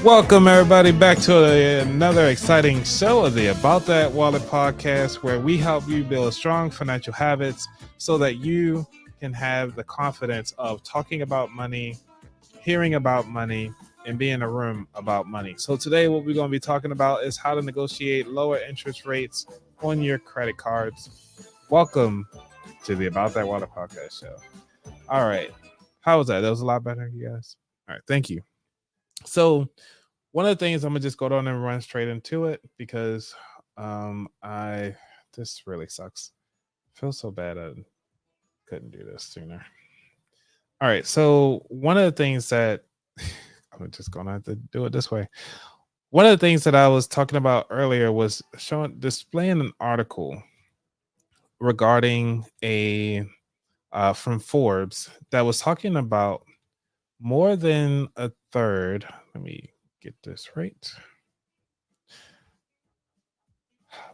Welcome, everybody, back to another exciting show of the About That Wallet podcast, where we help you build strong financial habits so that you can have the confidence of talking about money, hearing about money, and being in a room about money. So today, what we're going to be talking about is how to negotiate lower interest rates on your credit cards. Welcome to the About That Wallet podcast show. All right. How was that? That was a lot better, you guys. All right. Thank you. So, one of the things I'm gonna just go down and run straight into it because I this really sucks. I feel so bad I couldn't do this sooner. All right, so one of the things that I'm just gonna have to do it this way. One of the things that I was talking about earlier was displaying an article regarding a from Forbes that was talking about more than a third. Let me get this right.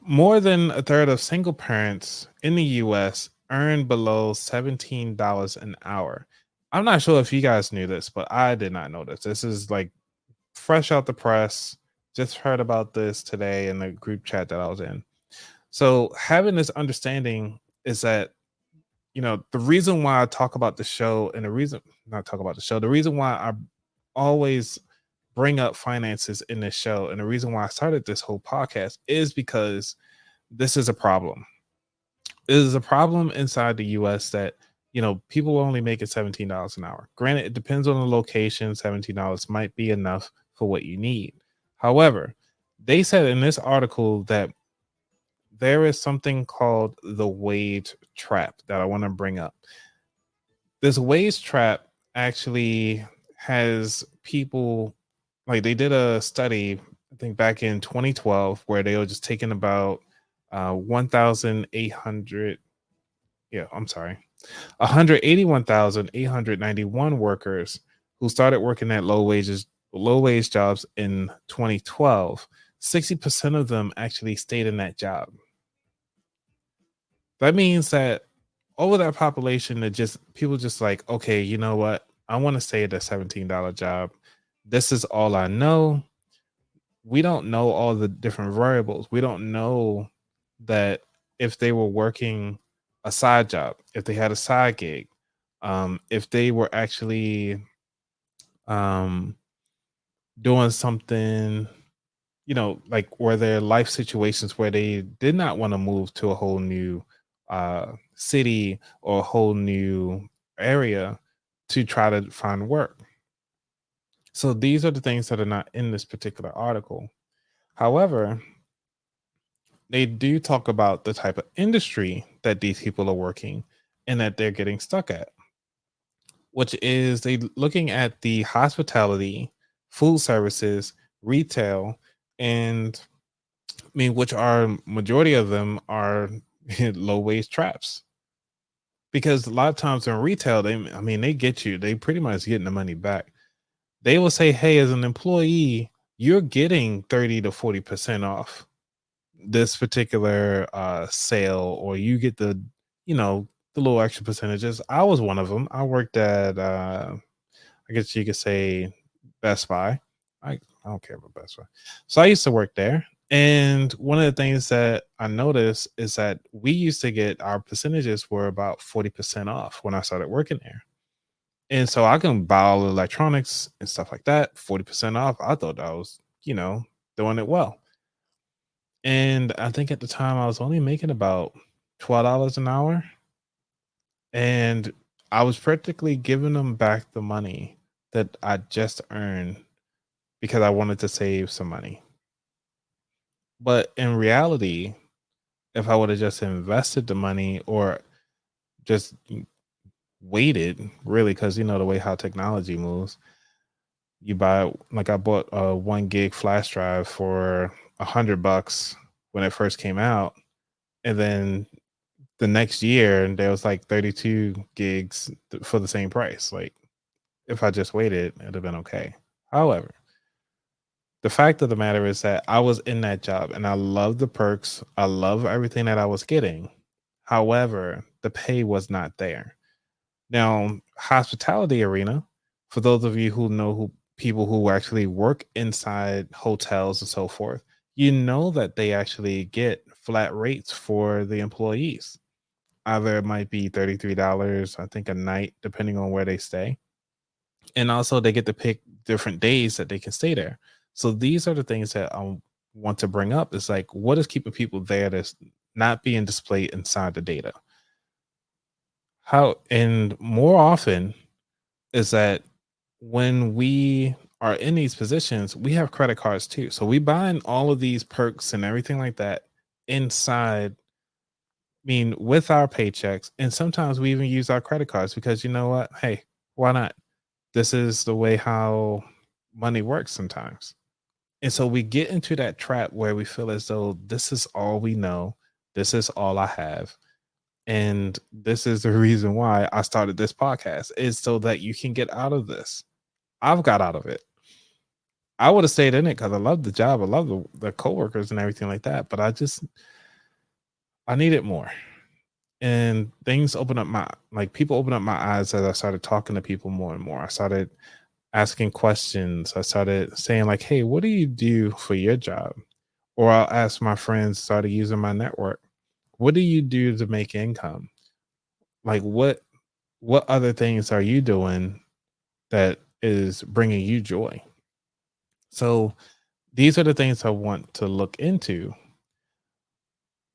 More than a third of single parents in the US earn below $17 an hour. I'm not sure if you guys knew this, but I did not know this. This is like fresh out the press. Just heard about this today in the group chat that I was in. So, having this understanding is that, the reason why I talk about the show and the reason not talk about the show, the reason why I always bring up finances in this show and the reason why I started this whole podcast is because this is a problem. It is a problem inside the US that, people only make it $17 an hour. Granted, it depends on the location. $17 might be enough for what you need. However, they said in this article that there is something called the wage trap that I want to bring up. This wage trap actually has people, like, they did a study, I think back in 2012, where they were just taking about 1,800, yeah, I'm sorry, 181,891 workers who started working at low wage jobs in 2012. 60% of them actually stayed in that job. That means that over that population, that just people just like, okay, you know what? I want to stay at a $17 job. This is all I know. We don't know all the different variables. We don't know that if they were working a side job, if they had a side gig, if they were actually um, doing something, like were there life situations where they did not want to move to a whole new city or a whole new area to try to find work. So these are the things that are not in this particular article. However, they do talk about the type of industry that these people are working and that they're getting stuck at, which is they looking at the hospitality, food services, retail, and I mean, which are majority of them are low wage traps. Because a lot of times in retail, they get you, they pretty much getting the money back. They will say, hey, as an employee, you're getting 30 to 40% off this particular sale, or you get the little extra percentages. I was one of them. I worked at I guess you could say Best Buy. I don't care about Best Buy. So I used to work there. And one of the things that I noticed is that we used to get our percentages were about 40% off when I started working there. And so I can buy all the electronics and stuff like that, 40% off. I thought I was, doing it well. And I think at the time I was only making about $12 an hour. And I was practically giving them back the money that I just earned because I wanted to save some money. But in reality, if I would have just invested the money or just waited, really, because the way how technology moves, you buy, like, I bought a 1 gig flash drive for $100 when it first came out, and then the next year there was like 32 gigs for the same price. Like, if I just waited, it'd have been okay. However, the fact of the matter is that I was in that job and I love the perks. I love everything that I was getting. However, the pay was not there. Now, hospitality arena, for those of you who know people who actually work inside hotels and so forth, you know that they actually get flat rates for the employees. Either it might be $33, I think, a night, depending on where they stay. And also they get to pick different days that they can stay there. So these are the things that I want to bring up. Is like, what is keeping people there that's not being displayed inside the data? How, and more often, is that when we are in these positions, we have credit cards too. So we buying all of these perks and everything like that inside, with our paychecks. And sometimes we even use our credit cards because you know what? Hey, why not? This is the way how money works sometimes. And so we get into that trap where we feel as though this is all we know. This is all I have. And this is the reason why I started this podcast, is so that you can get out of this. I've got out of it. I would have stayed in it because I love the job. I love the coworkers and everything like that. But I needed more. And things open up people open up my eyes as I started talking to people more and more. I started asking questions. I started saying, like, hey, what do you do for your job? Or I'll ask my friends, started using my network. What do you do to make income? Like, what other things are you doing that is bringing you joy? So these are the things I want to look into,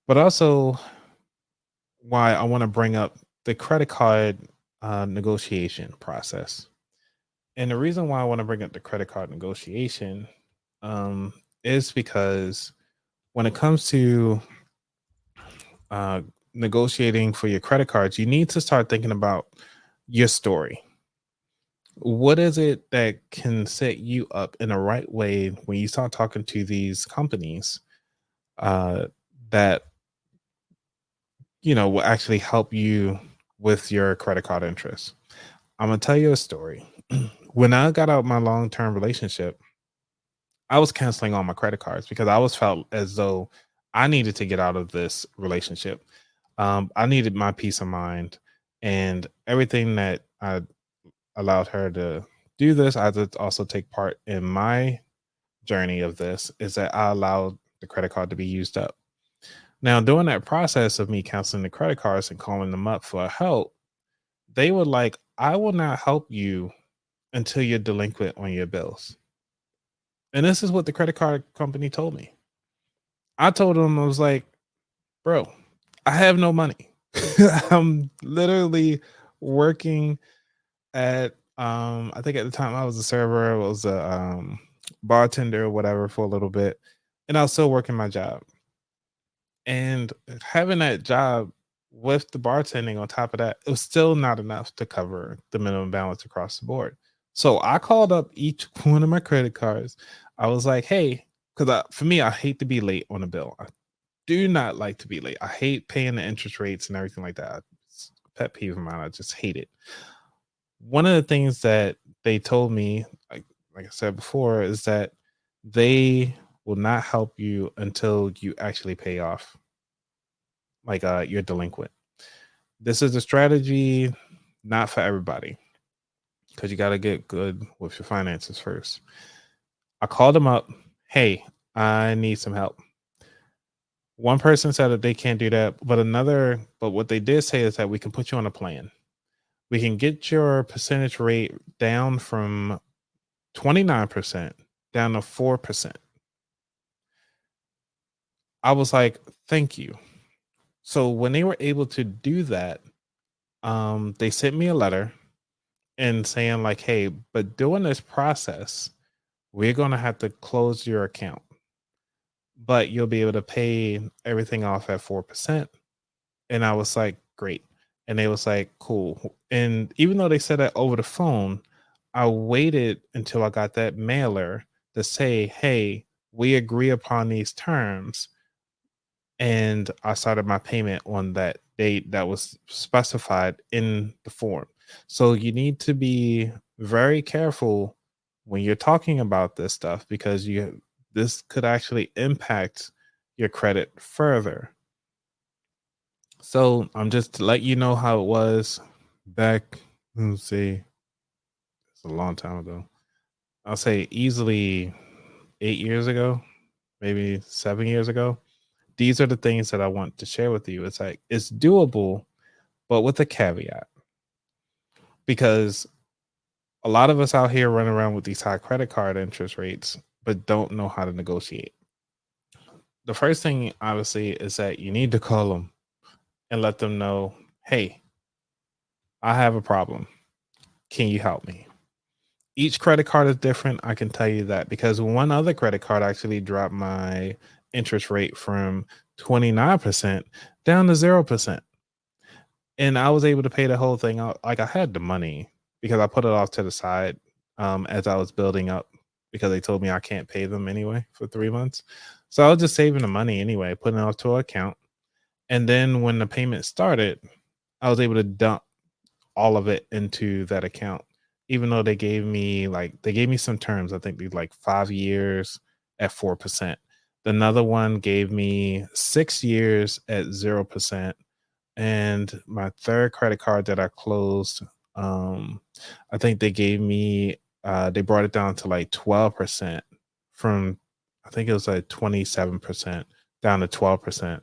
but also why I want to bring up the credit card negotiation process. And the reason why I want to bring up the credit card negotiation um, is because when it comes to uh, negotiating for your credit cards, you need to start thinking about your story. What is it that can set you up in the right way when you start talking to these companies uh, that will actually help you with your credit card interest? I'm gonna tell you a story. When I got out my long term relationship, I was canceling all my credit cards because I was felt as though I needed to get out of this relationship. I needed my peace of mind, and everything that I allowed her to do this. I had to also take part in my journey of this. Is that I allowed the credit card to be used up. Now, during that process of me canceling the credit cards and calling them up for help, they were like, "I will not help you until you're delinquent on your bills." And this is what the credit card company told me. I told them, I was like, bro, I have no money. I'm literally working at I think at the time I was a server, I was a bartender or whatever for a little bit, and I was still working my job. And having that job with the bartending on top of that, it was still not enough to cover the minimum balance across the board. So I called up each one of my credit cards. I was like, hey, because for me, I hate to be late on a bill. I do not like to be late. I hate paying the interest rates and everything like that. It's a pet peeve of mine. I just hate it. One of the things that they told me, like I said before, is that they will not help you until you actually pay off, like you're delinquent. This is a strategy not for everybody, because you got to get good with your finances first. I called them up. Hey, I need some help. One person said that they can't do that, but what they did say is that we can put you on a plan. We can get your percentage rate down from 29% down to 4%. I was like, thank you. So when they were able to do that, they sent me a letter and saying like, hey, but during this process, we're going to have to close your account, but you'll be able to pay everything off at 4%. And I was like, great. And they was like, cool. And even though they said that over the phone, I waited until I got that mailer to say, hey, we agree upon these terms. And I started my payment on that date that was specified in the form. So you need to be very careful when you're talking about this stuff, because this could actually impact your credit further. So I'm just to let you know how it was back. Let's see, it's a long time ago. I'll say easily 8 years ago, maybe 7 years ago. These are the things that I want to share with you. It's like it's doable, but with a caveat, because a lot of us out here run around with these high credit card interest rates, but don't know how to negotiate. The first thing, obviously, is that you need to call them and let them know, hey, I have a problem. Can you help me? Each credit card is different. I can tell you that because one other credit card actually dropped my interest rate from 29% down to 0%. And I was able to pay the whole thing out. Like I had the money because I put it off to the side as I was building up, because they told me I can't pay them anyway for 3 months. So I was just saving the money anyway, putting it off to an account. And then when the payment started, I was able to dump all of it into that account, even though they gave me some terms. I think they like 5 years at 4%. Another one gave me 6 years at 0%. And my third credit card that I closed, I think they gave me they brought it down to like 12% from, I think it was like 27% down to 12%,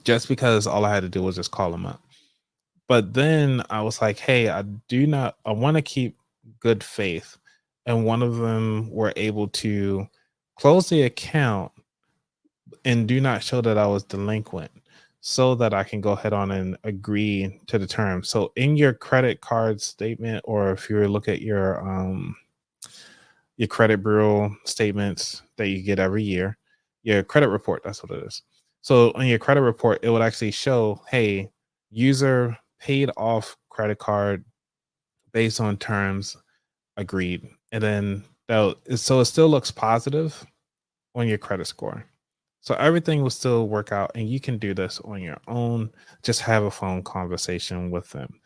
just because all I had to do was just call them up. But then I was like, hey, I want to keep good faith. And one of them were able to close the account and do not show that I was delinquent, so that I can go ahead on and agree to the terms. So in your credit card statement, or if you look at your credit bureau statements that you get every year, your credit report, that's what it is. So on your credit report, it would actually show, hey, user paid off credit card based on terms agreed. And then so it still looks positive on your credit score. So everything will still work out, and you can do this on your own. Just have a phone conversation with them.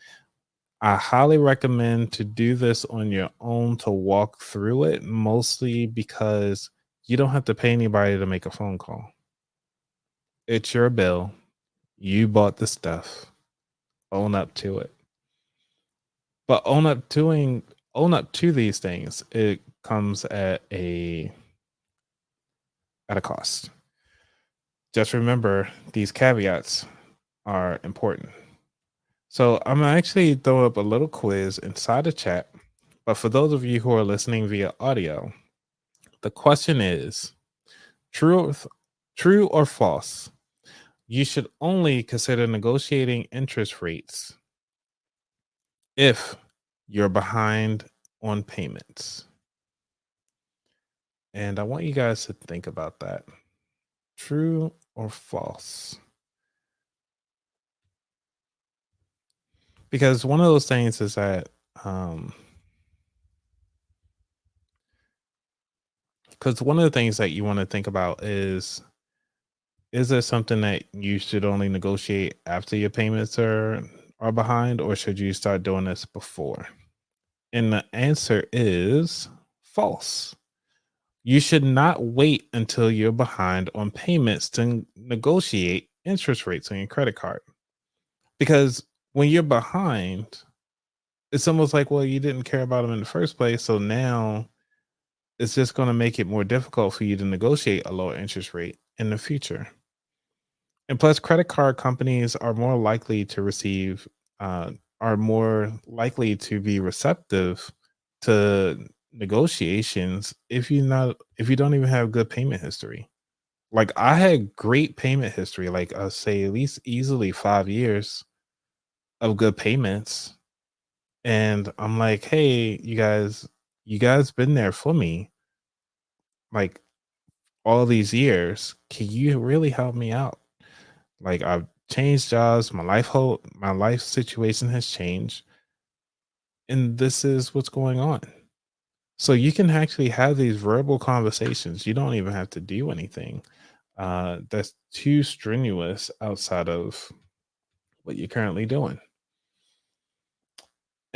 I highly recommend to do this on your own, to walk through it, mostly because you don't have to pay anybody to make a phone call. It's your bill. You bought the stuff. Own up to it. But own up to these things. It comes at a cost. Just remember, these caveats are important. So I'm actually throw up a little quiz inside the chat. But for those of you who are listening via audio, the question is true, true or false? You should only consider negotiating interest rates if you're behind on payments. And I want you guys to think about that. True or false? Because one of those things is that because one of the things that you want to think about is there something that you should only negotiate after your payments are behind, or should you start doing this before? And the answer is false. You should not wait until you're behind on payments to negotiate interest rates on your credit card. Because when you're behind, it's almost like, well, you didn't care about them in the first place. So now it's just going to make it more difficult for you to negotiate a lower interest rate in the future. And plus, credit card companies are more likely to receive, are more likely to be receptive to negotiations if you don't even have good payment history. Like I had great payment history, like I say at least easily 5 years of good payments. And I'm like, hey, you guys been there for me like all these years. Can you really help me out? Like I've changed jobs, my life situation has changed, and this is what's going on. So you can actually have these verbal conversations. You don't even have to do anything that's too strenuous outside of what you're currently doing.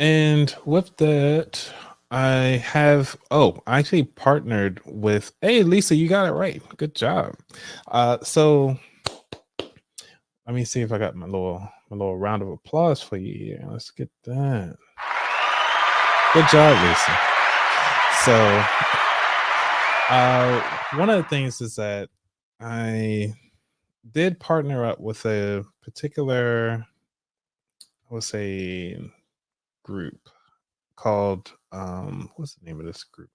And with that, I actually partnered with, hey, Lisa, you got it right. Good job. So let me see if I got my little round of applause for you here. Let's get that. Good job, Lisa. So, one of the things is that I did partner up with a particular, I would say, group called what's the name of this group?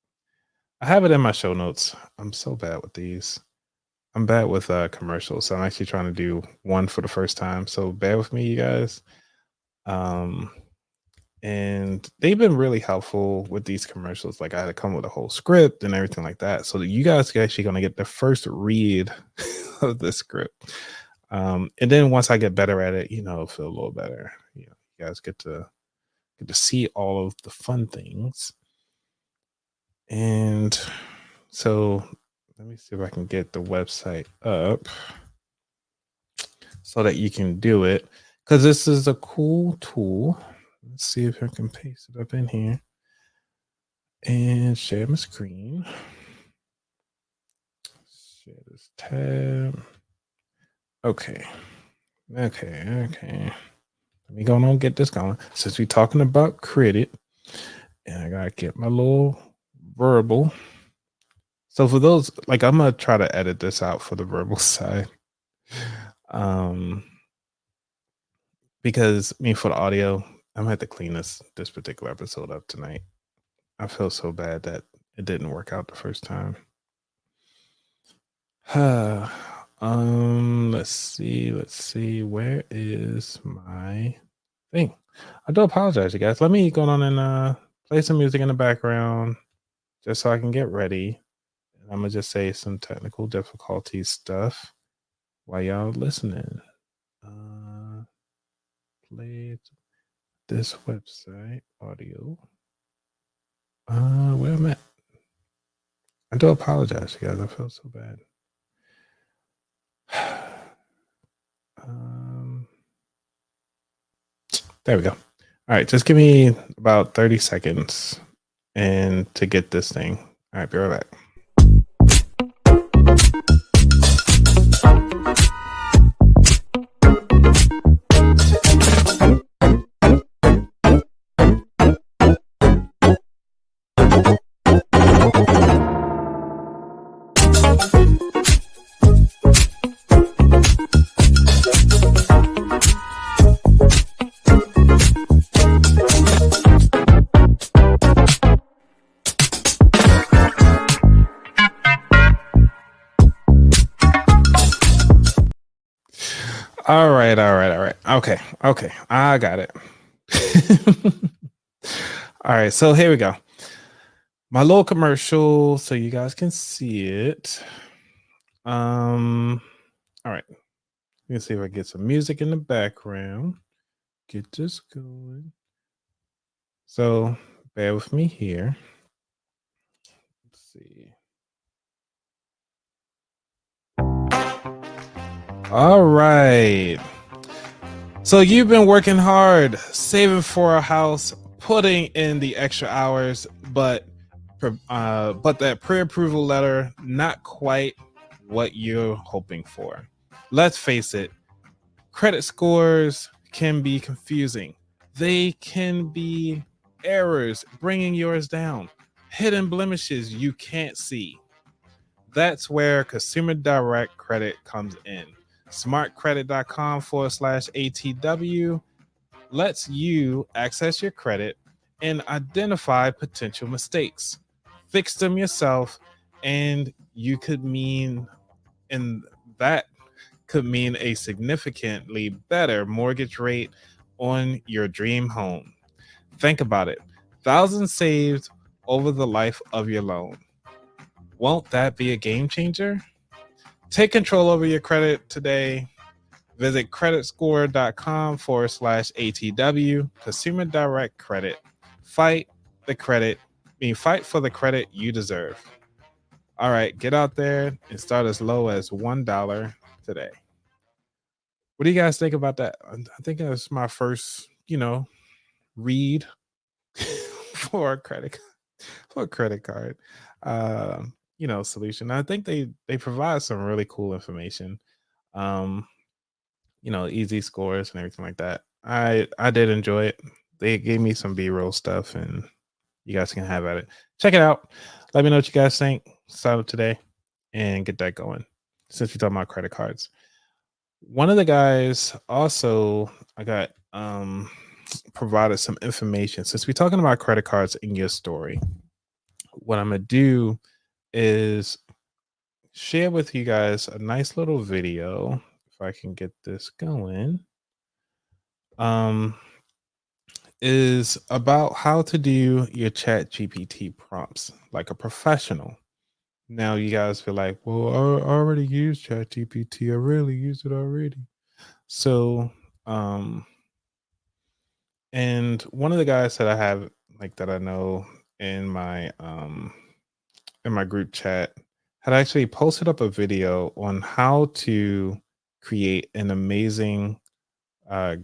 I have it in my show notes. I'm so bad with these. I'm bad with commercials. So I'm actually trying to do one for the first time. So bear with me, you guys. Um and they've been really helpful with these commercials. Like I had to come with a whole script and everything like that. So that you guys are actually gonna get the first read of the script. And then once I get better at it, it'll feel a little better. You guys get to see all of the fun things. And so let me see if I can get the website up so that you can do it. Because this is a cool tool. Let's see if I can paste it up in here and share my screen. Share this tab. Okay. Let me go on and get this going. Since we're talking about credit, and I gotta get my little verbal. So for those, like, I'm gonna try to edit this out for the verbal side. Because for the audio, I'm gonna have to clean this particular episode up tonight. I feel so bad that it didn't work out the first time. Let's see. Where is my thing? I do apologize, you guys. Let me go on and play some music in the background just so I can get ready. And I'm gonna just say some technical difficulty stuff while y'all listening. Play this website audio. Where am I? I do apologize, you guys. I feel so bad. There we go. All right, just give me about 30 seconds and to get this thing. All right, be right back. All right. Okay. I got it. All right. So here we go. My little commercial so you guys can see it. All right. Let me see if I get some music in the background. Get this going. So bear with me here. Let's see. All right. So you've been working hard, saving for a house, putting in the extra hours, but that pre-approval letter not quite what you're hoping for. Let's face it, credit scores can be confusing. They can be errors bringing yours down, hidden blemishes you can't see. That's where Consumer Direct Credit comes in. Smartcredit.com/ATW lets you access your credit and identify potential mistakes. Fix them yourself, and that could mean a significantly better mortgage rate on your dream home. Think about it. Thousands saved over the life of your loan. Won't that be a game changer? Take control over your credit today. Visit creditscore.com/ATW. Consumer Direct Credit. Fight for the credit you deserve. All right, get out there and start as low as $1 today. What do you guys think about that? I think that's my first, read for a credit card. Solution. I think they provide some really cool information. Easy scores and everything like that. I did enjoy it. They gave me some B-roll stuff and you guys can have at it. Check it out. Let me know what you guys think. Sign up today and get that going. Since we're talking about credit cards, one of the guys also I got provided some information. Since we're talking about credit cards in your story, what I'm gonna do is share with you guys a nice little video. If I can get this going, is about how to do your chat GPT prompts like a professional. Now you guys feel like, well, I already use chat GPT. I really used it already. So and one of the guys that I have like that I know in my group chat had actually posted up a video on how to create an amazing uh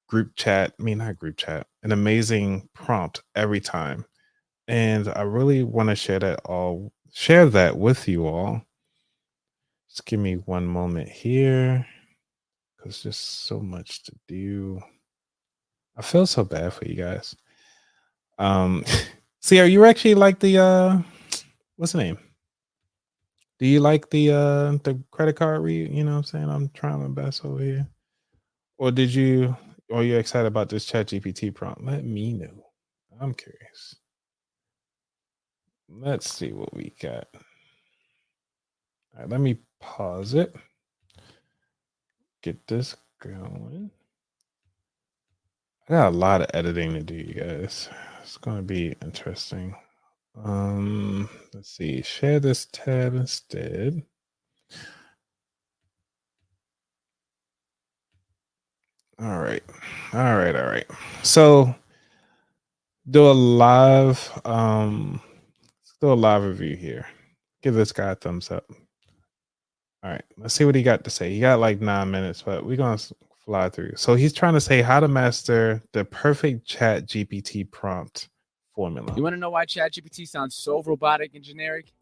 group chat, I mean not group chat, an amazing prompt every time. And I really want to share that with you all. Just give me one moment here because there's so much to do. I feel so bad for you guys. See, are you actually like the what's the name? Do you like the credit card read? You know what I'm saying? I'm trying my best over here. Or are you excited about this chat GPT prompt? Let me know. I'm curious. Let's see what we got. All right, let me pause it. Get this going. I got a lot of editing to do, you guys. It's gonna be interesting. Let's see. Share this tab instead. All right. All right. So do a live review here. Give this guy a thumbs up. All right, let's see what he got to say. He got like 9 minutes, but we're gonna fly through. So he's trying to say how to master the perfect chat GPT prompt formula. You want to know why ChatGPT sounds so robotic and generic?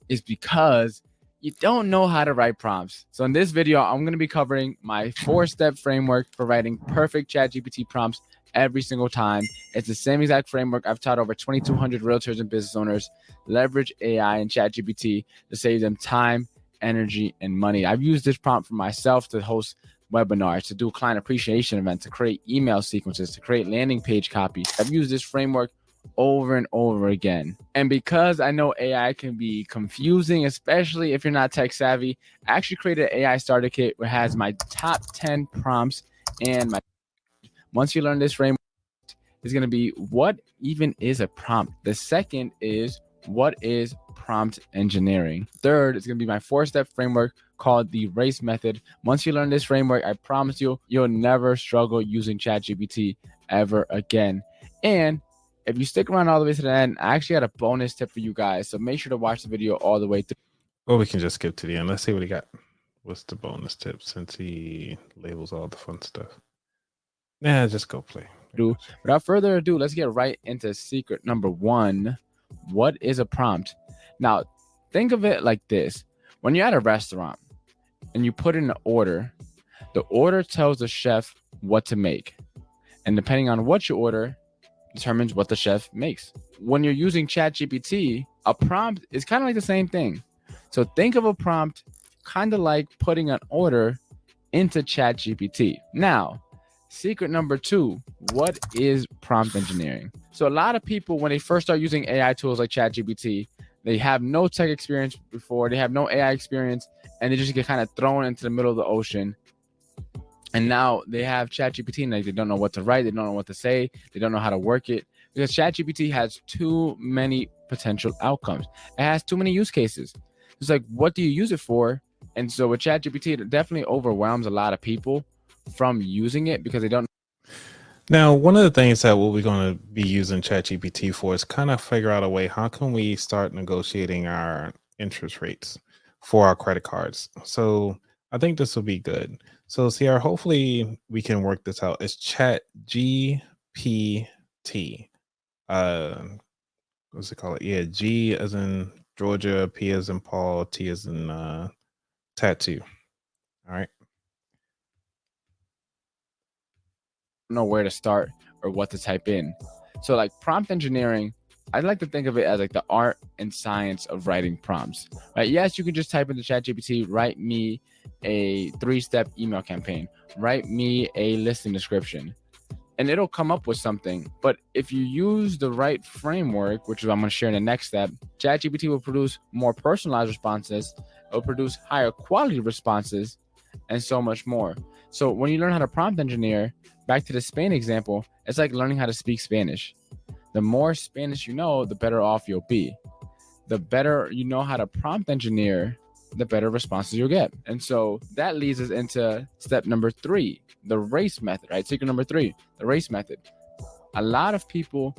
It's because you don't know how to write prompts. So in this video, I'm going to be covering my 4-step framework for writing perfect ChatGPT prompts every single time. It's the same exact framework I've taught over 2,200 realtors and business owners leverage AI and ChatGPT to save them time, energy, and money. I've used this prompt for myself to host webinars, to do client appreciation events, to create email sequences, to create landing page copy. I've used this framework over and over again. And because I know AI can be confusing, especially if you're not tech savvy, I actually created an AI starter kit where it has my top 10 prompts. And once you learn this framework, it's going to be what even is a prompt. The second is what is prompt engineering. Third is going to be my 4-step framework called the RACE method. Once you learn this framework, I promise you'll never struggle using ChatGPT ever again. And if you stick around all the way to the end, I actually had a bonus tip for you guys. So make sure to watch the video all the way through. Or we can just skip to the end. Let's see what he got. What's the bonus tip since he labels all the fun stuff? Yeah, just go play. Without further ado, let's get right into secret number 1. What is a prompt? Now, think of it like this. When you're at a restaurant and you put in an order, the order tells the chef what to make. And depending on what you order, determines what the chef makes. When you're using ChatGPT, a prompt is kind of like the same thing. So think of a prompt kind of like putting an order into ChatGPT. Now, secret number 2, what is prompt engineering? So a lot of people, when they first start using AI tools like ChatGPT, they have no tech experience before, they have no AI experience, and they just get kind of thrown into the middle of the ocean. And now they have ChatGPT and they don't know what to write. They don't know what to say. They don't know how to work it because ChatGPT has too many potential outcomes. It has too many use cases. It's like, what do you use it for? And so with ChatGPT, it definitely overwhelms a lot of people from using it because they don't. Now, one of the things that we're going to be using ChatGPT for is kind of figure out a way, how can we start negotiating our interest rates for our credit cards? So I think this will be good. So Sierra, hopefully we can work this out. It's ChatGPT. What's it called? Yeah, G as in Georgia, P as in Paul, T as in tattoo. All right. Know where to start or what to type in. So like prompt engineering I'd like to think of it as like the art and science of writing prompts. Right? Yes, you can just type into ChatGPT, write me a 3-step email campaign, write me a listing description, and it'll come up with something. But if you use the right framework, which is what I'm going to share in the next step, ChatGPT will produce more personalized responses. It'll produce higher quality responses, and so much more. So when you learn how to prompt engineer, back to the Spain example, it's like learning how to speak Spanish. The more Spanish you know, the better off you'll be. The better you know how to prompt engineer, the better responses you'll get. And so that leads us into step number 3, the RACE method, right? Secret number 3, the RACE method. A lot of people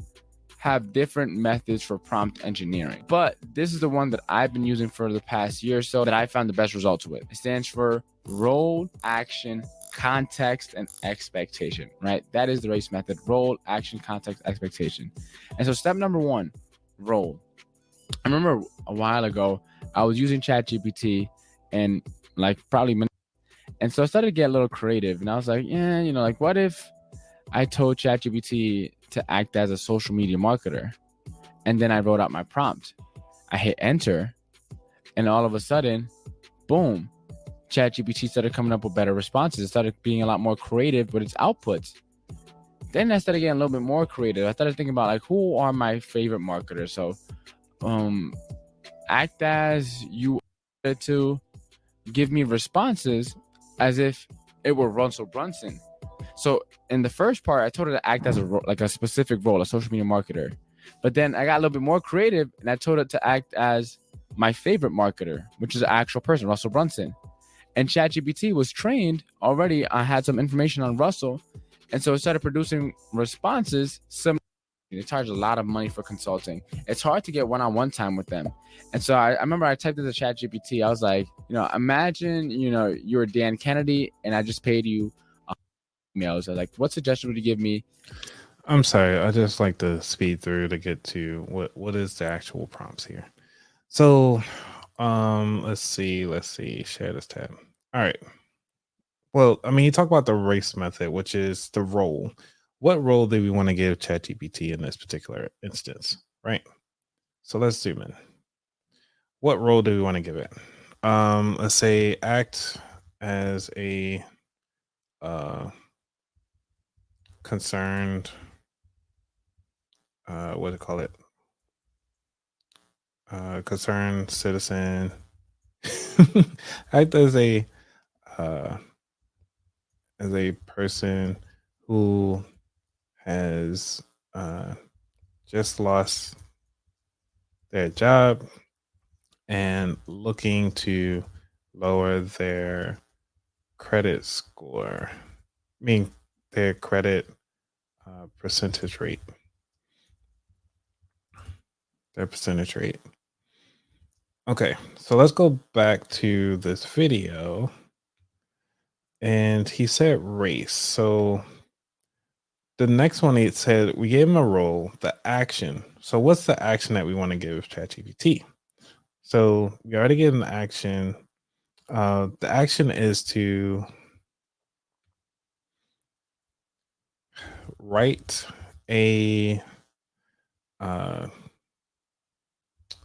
have different methods for prompt engineering, but this is the one that I've been using for the past year or so that I found the best results with. It stands for role, action, context, and expectation, right? That is the RACE method: role, action, context, expectation. And so step number 1, role. I remember a while ago, I was using ChatGPT and and so I started to get a little creative, and I was like, yeah, like what if I told ChatGPT to act as a social media marketer? And then I wrote out my prompt. I hit enter, and all of a sudden, boom, ChatGPT started coming up with better responses. It started being a lot more creative with its outputs. Then I started getting a little bit more creative. I started thinking about like, who are my favorite marketers? So act as you to give me responses as if it were Russell Brunson. So in the first part, I told her to act as a specific role, a social media marketer. But then I got a little bit more creative, and I told her to act as my favorite marketer, which is an actual person, Russell Brunson. And ChatGPT was trained already. I had some information on Russell, and so it started producing responses similar. They charge a lot of money for consulting. It's hard to get one-on-one time with them. And so I remember I typed into ChatGPT. I was like, imagine, you're Dan Kennedy, and I just paid you emails. I was like, what suggestion would you give me? I'm sorry. I just like to speed through to get to what is the actual prompts here. So, let's see. Share this tab. All right. Well, I mean, you talk about the RACE method, which is the role. What role do we want to give ChatGPT in this particular instance, right? So let's zoom in. What role do we want to give it? Let's say act as a concerned, what do you call it? Concerned citizen. Act as a person who has just lost their job and looking to lower their credit score, their credit percentage rate. Their percentage rate. Okay, so let's go back to this video. And he said race. So the next one, it said we gave him a role, the action. So what's the action that we want to give ChatGPT? So we already gave him the action. The action is to write a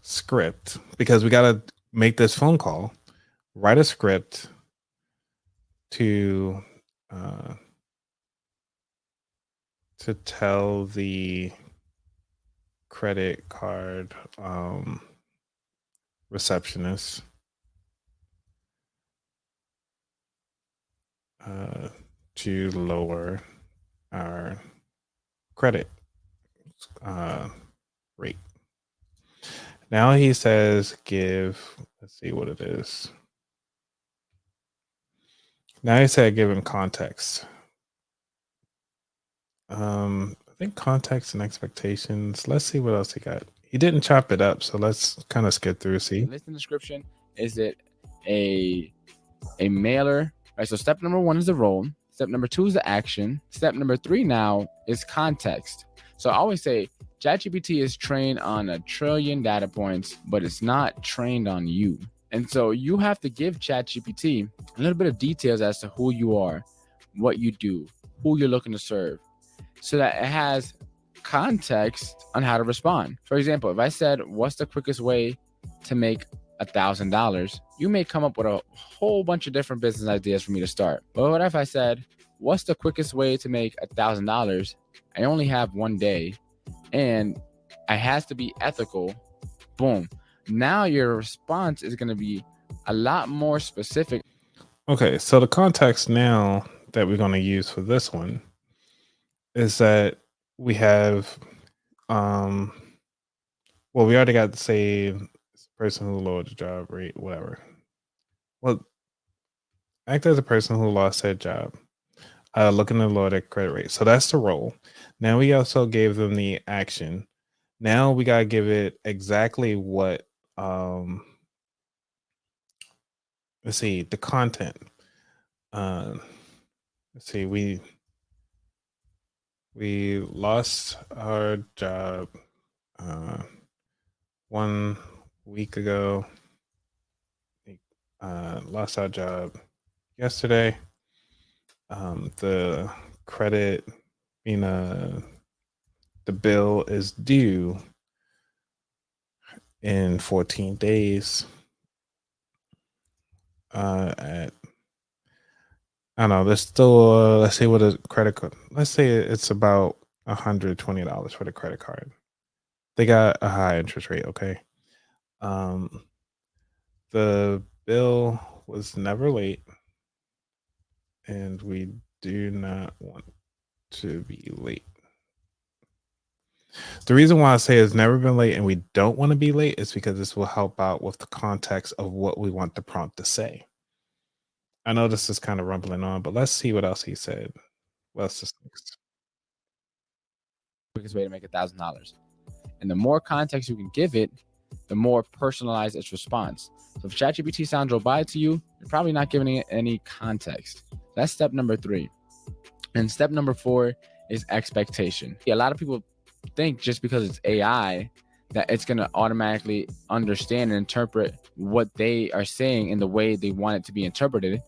script, because we got to make this phone call. Write a script to tell the credit card receptionist to lower our credit rate. Now he says let's see what it is. Now he said give him context. I think context and expectations. Let's see what else he got. He didn't chop it up, so let's kind of skip through. See, listing description. Is it a mailer? Right. So step number 1 is the role. Step number 2 is the action. Step number 3 now is context. So I always say ChatGPT is trained on 1 trillion data points, but it's not trained on you. And so you have to give ChatGPT a little bit of details as to who you are, what you do, who you're looking to serve, so that it has context on how to respond. For example, if I said, what's the quickest way to make $1,000, you may come up with a whole bunch of different business ideas for me to start. But what if I said, what's the quickest way to make $1,000? I only have one day and it has to be ethical. Boom. Now your response is going to be a lot more specific. Okay, so the context now that we're going to use for this one is that we have, well, we already got to say it's a person who lowered the job rate, whatever. Well, act as a person who lost their job, looking to lower their credit rate. So that's the role. Now we also gave them the action. Now we gotta give it exactly what. Let's see the content. Let's see, we lost our job 1 week ago. Lost our job yesterday. The credit, the bill is due in 14 days. At I don't know. There's still let's say what a credit card. Let's say it's about $120 for the credit card. They got a high interest rate. Okay. The bill was never late, and we do not want to be late. The reason why I say it's never been late and we don't want to be late is because this will help out with the context of what we want the prompt to say. I know this is kind of rumbling on, but let's see what else he said. What's this next? Quickest way to make $1,000. And the more context you can give it, the more personalized its response. So if ChatGPT sounds robotic to you, you're probably not giving it any context. That's step number 3. And step number 4 is expectation. A lot of people think just because it's AI that it's going to automatically understand and interpret what they are saying in the way they want it to be interpreted.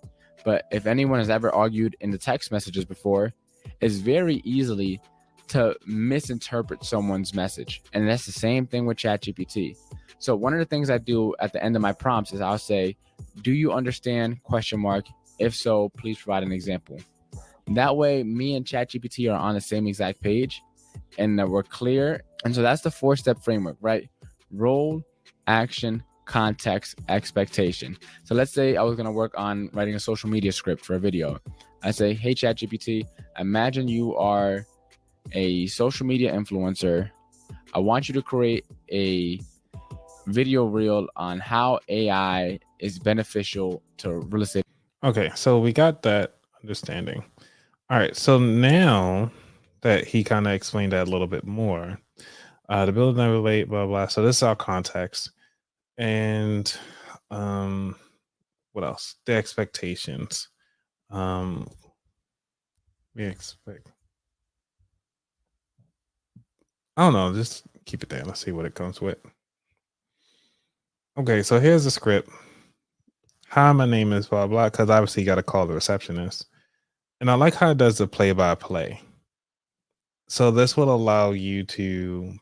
But if anyone has ever argued in the text messages before, it's very easily to misinterpret someone's message. And that's the same thing with ChatGPT. So one of the things I do at the end of my prompts is I'll say, do you understand ? If so, please provide an example. That way, me and ChatGPT are on the same exact page and that we're clear. And so that's the 4-step framework, right? Role, action, context, expectation. So let's say I was going to work on writing a social media script for a video. I say, hey, ChatGPT, imagine you are a social media influencer. I want you to create a video reel on how AI is beneficial to real estate. Okay, so we got that understanding. All right, so now that he kind of explained that a little bit more, the bill is never late, blah blah. So this is our context, and what else? The expectations. We expect. I don't know. Just keep it there. Let's see what it comes with. Okay, so here's the script. Hi, my name is blah blah. Because obviously you got to call the receptionist, and I like how it does the play by play. So this will allow you to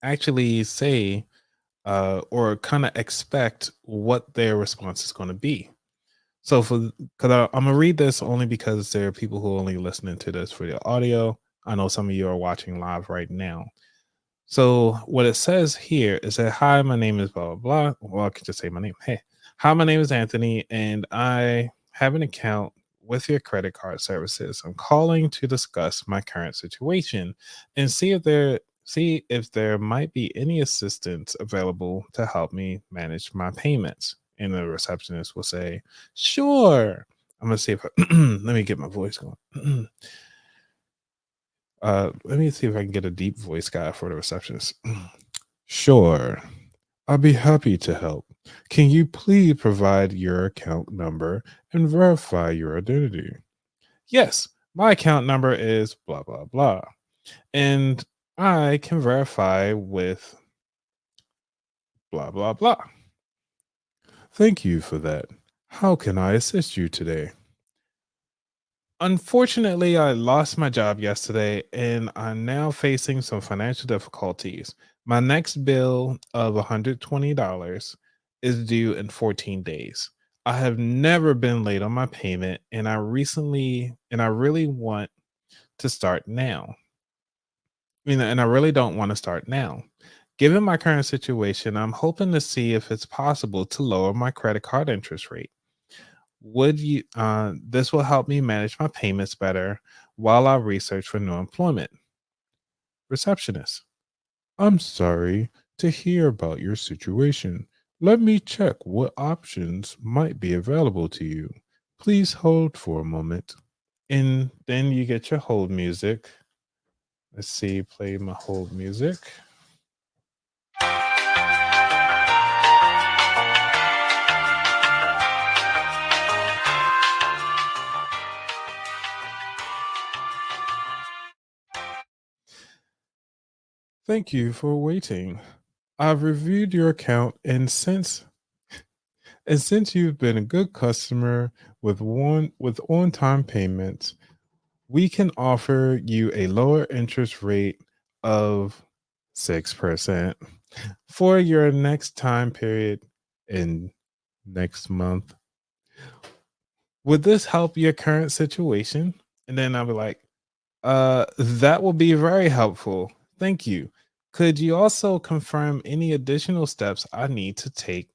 actually say or kind of expect what their response is going to be. So because I'm gonna read this only because there are people who are only listening to this for the audio. I know some of you are watching live right now. So what it says here is that, hi, my name is blah blah blah. Well, I could just say my name. Hey, hi, my name is Anthony, and I have an account with your credit card services. I'm calling to discuss my current situation and see if there might be any assistance available to help me manage my payments. And the receptionist will say, sure. I'm gonna see if let me get my voice going. Let me see if I can get a deep voice guy for the receptionist. Sure, I'll be happy to help. Can you please provide your account number and verify your identity? Yes, my account number is blah blah blah, and I can verify with blah blah blah. Thank you for that. How can I assist you today? Unfortunately, I lost my job yesterday and I'm now facing some financial difficulties. My next bill of $120 is due in 14 days. I have never been late on my payment and I really want to start now. And I really don't want to start now. Given my current situation, I'm hoping to see if it's possible to lower my credit card interest rate. Would you This will help me manage my payments better while I research for new employment. Receptionist. I'm sorry to hear about your situation. Let me check what options might be available to you. Please hold for a moment. And then you get your hold music. Let's see, play my hold music. Thank you for waiting. I've reviewed your account and since you've been a good customer with on-time payments, we can offer you a lower interest rate of 6% for your next time period in next month. Would this help your current situation? And then I'll be like, that will be very helpful. Thank you. Could you also confirm any additional steps I need to take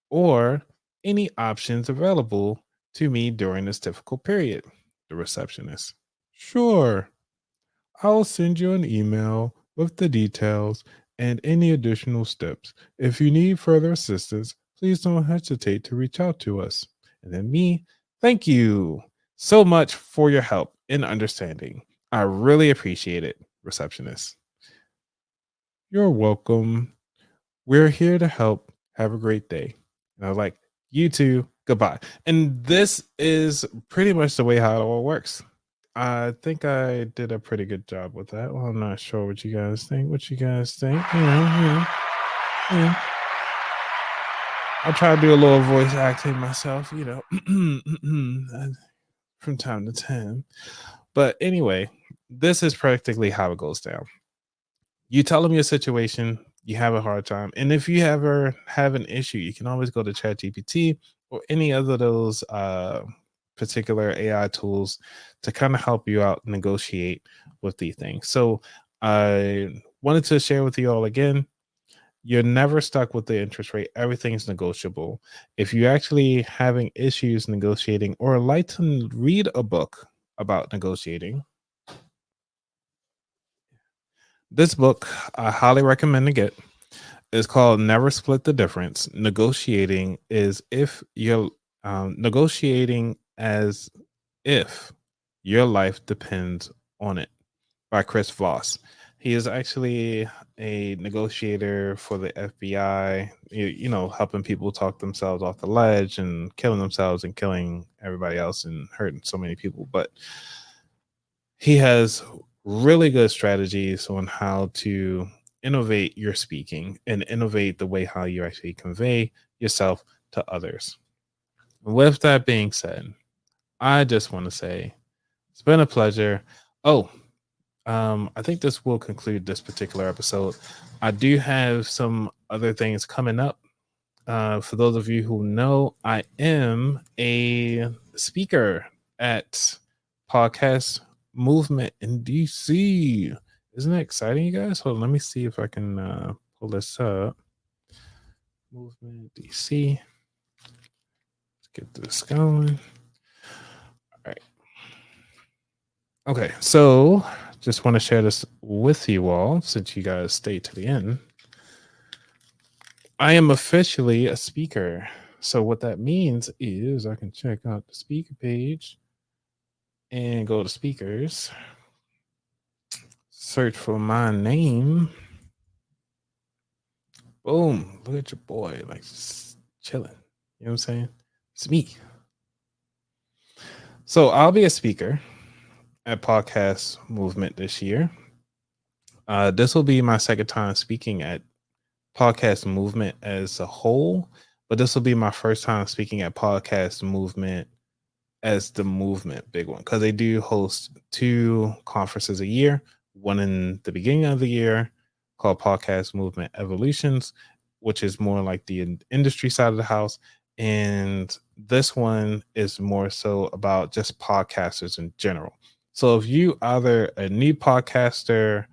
or any options available to me during this difficult period? The receptionist. Sure. I'll send you an email with the details and any additional steps. If you need further assistance, please don't hesitate to reach out to us. And then me, thank you so much for your help and understanding. I really appreciate it, receptionist. You're welcome. We're here to help. Have a great day. And I was like, you too. Goodbye. And this is pretty much the way how it all works. I think I did a pretty good job with that. Well, I'm not sure what you guys think. What you guys think? Yeah. I try to do a little voice acting myself, from time to time. But anyway, this is practically how it goes down. You tell them your situation, you have a hard time. And if you ever have an issue, you can always go to ChatGPT or any other of those particular AI tools to kind of help you out negotiate with these things. So I wanted to share with you all again. You're never stuck with the interest rate. Everything's negotiable. If you're actually having issues negotiating or like to read a book about negotiating, this book I highly recommend to get. It's called Never Split the Difference. Negotiating is if you're negotiating as if your life depends on it, by Chris Voss. He is actually a negotiator for the FBI, helping people talk themselves off the ledge and killing themselves and killing everybody else and hurting so many people. But he has really good strategies on how to innovate your speaking and innovate the way how you actually convey yourself to others. With that being said, I just want to say it's been a pleasure. Oh, I think this will conclude this particular episode. I do have some other things coming up. For those of you who know, I am a speaker at Podcast Movement in DC. Isn't that exciting, you guys? Hold on, let me see if I can pull this up. Movement DC. Let's get this going. All right. Okay, so just want to share this with you all since you guys stayed to the end. I am officially a speaker. So what that means is I can check out the speaker page and go to speakers, search for my name. Boom, look at your boy, like just chilling. You know what I'm saying? It's me. So I'll be a speaker at Podcast Movement this year. This will be my second time speaking at Podcast Movement as a whole, but this will be my first time speaking at Podcast Movement as the movement big one, because they do host 2 conferences a year, one in the beginning of the year called Podcast Movement Evolutions, which is more like the industry side of the house. And this one is more so about just podcasters in general. So if you either a new podcaster,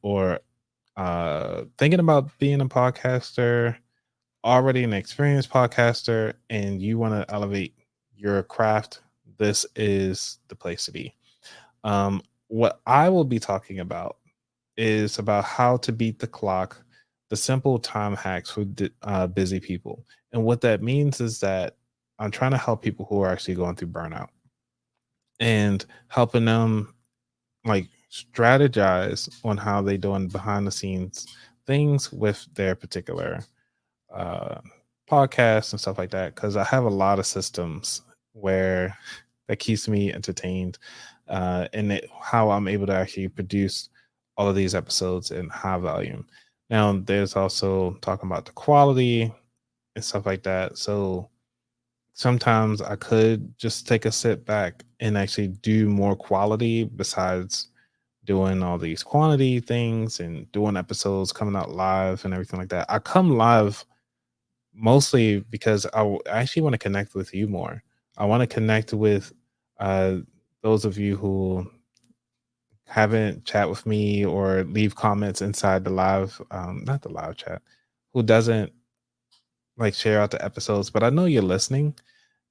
or thinking about being a podcaster, already an experienced podcaster, and you want to elevate your craft, this is the place to be. What I will be talking about is about how to beat the clock, the simple time hacks for busy people. And what that means is that I'm trying to help people who are actually going through burnout and helping them like strategize on how they doing behind the scenes things with their particular uh podcasts and stuff like that, because I have a lot of systems where that keeps me entertained, and how I'm able to actually produce all of these episodes in high volume. Now there's also talking about the quality and stuff like that. So sometimes I could just take a sit back and actually do more quality besides doing all these quantity things and doing episodes coming out live and everything like that. I come live mostly because I actually want to connect with you more. I want to connect with uh, those of you who haven't chat with me or leave comments inside the live, not the live chat, who doesn't like share out the episodes, but I know you're listening.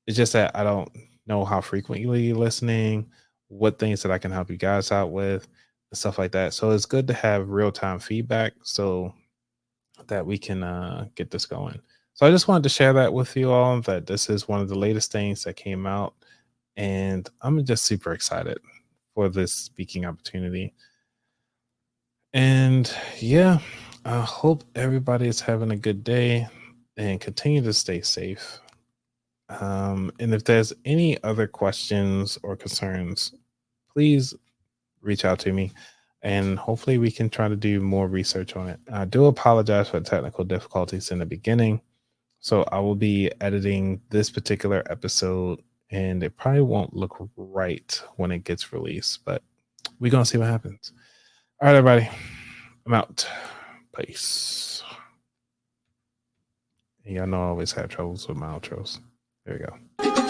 It's just that I don't know how frequently you're listening, what things that I can help you guys out with, and stuff like that. So it's good to have real time feedback so that we can get this going. So I just wanted to share that with you all, that this is one of the latest things that came out. And I'm just super excited for this speaking opportunity. And yeah, I hope everybody is having a good day and continue to stay safe. And if there's any other questions or concerns, please reach out to me and hopefully we can try to do more research on it. I do apologize for technical difficulties in the beginning. So I will be editing this particular episode and it probably won't look right when it gets released, but we're going to see what happens. All right, everybody. I'm out. Peace. And y'all know I always have troubles with my outros. There we go.